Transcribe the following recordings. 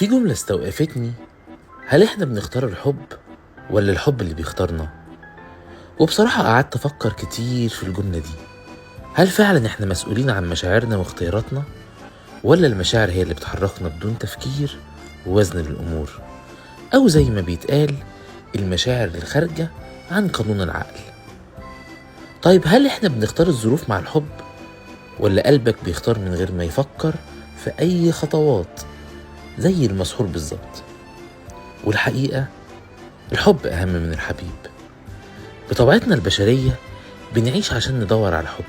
في جملة استوقفتني، هل احنا بنختار الحب ولا الحب اللي بيختارنا؟ وبصراحة قعدت أفكر كتير في الجملة دي. هل فعلا احنا مسؤولين عن مشاعرنا واختياراتنا، ولا المشاعر هي اللي بتحركنا بدون تفكير ووزن للأمور؟ أو زي ما بيتقال، المشاعر الخارجة عن قانون العقل. طيب هل احنا بنختار الظروف مع الحب، ولا قلبك بيختار من غير ما يفكر في أي خطوات زي المسحور بالظبط؟ والحقيقة الحب أهم من الحبيب. بطبيعتنا البشرية بنعيش عشان ندور على الحب،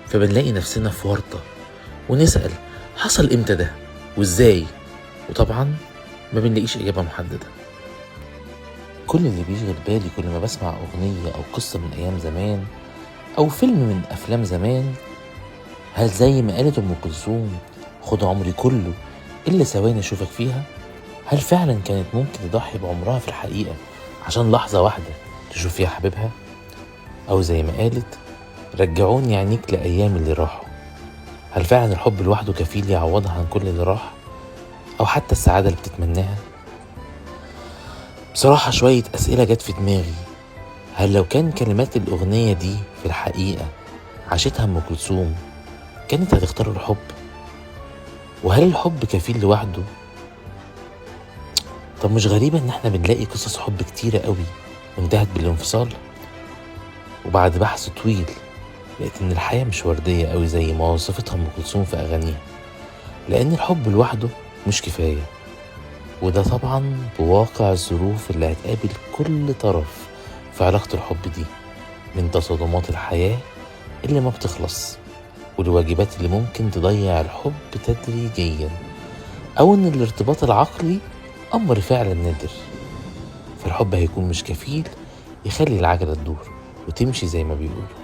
فبنلاقي نفسنا في ورطة ونسأل حصل امتى ده وازاي، وطبعا ما بنلاقيش إجابة محددة. كل اللي بيشغل بالي كل ما بسمع أغنية أو قصة من أيام زمان أو فيلم من أفلام زمان، هل زي ما قالت أم كلثوم خد عمري كله إلا ثواني أشوفك فيها؟ هل فعلا كانت ممكن تضحي بعمرها في الحقيقة عشان لحظة واحدة تشوف فيها حبيبها؟ أو زي ما قالت رجعوني عينيك لأيام اللي راحوا؟ هل فعلا الحب لوحده كفيل يعوضها عن كل اللي راح، أو حتى السعادة اللي بتتمناها؟ بصراحة شوية أسئلة جت في دماغي. هل لو كان كلمات الأغنية دي في الحقيقة عاشتها أم كلثوم كانت هتختار الحب؟ وهل الحب كفيل لوحده؟ طب مش غريبة إن احنا بنلاقي قصص حب كتيرة قوي وانتهت بالانفصال؟ وبعد بحث طويل لقيت إن الحياة مش وردية قوي زي ما وصفتها أم كلثوم في أغانيها، لأن الحب لوحده مش كفاية. وده طبعا بواقع الظروف اللي هتقابل كل طرف في علاقة الحب دي، من تصادمات الحياة اللي ما بتخلص، والواجبات اللي ممكن تضيع الحب تدريجيا، أو إن الارتباط العقلي أمر فعلا نادر. فالحب هيكون مش كفيل يخلي العجلة تدور وتمشي زي ما بيقولوا.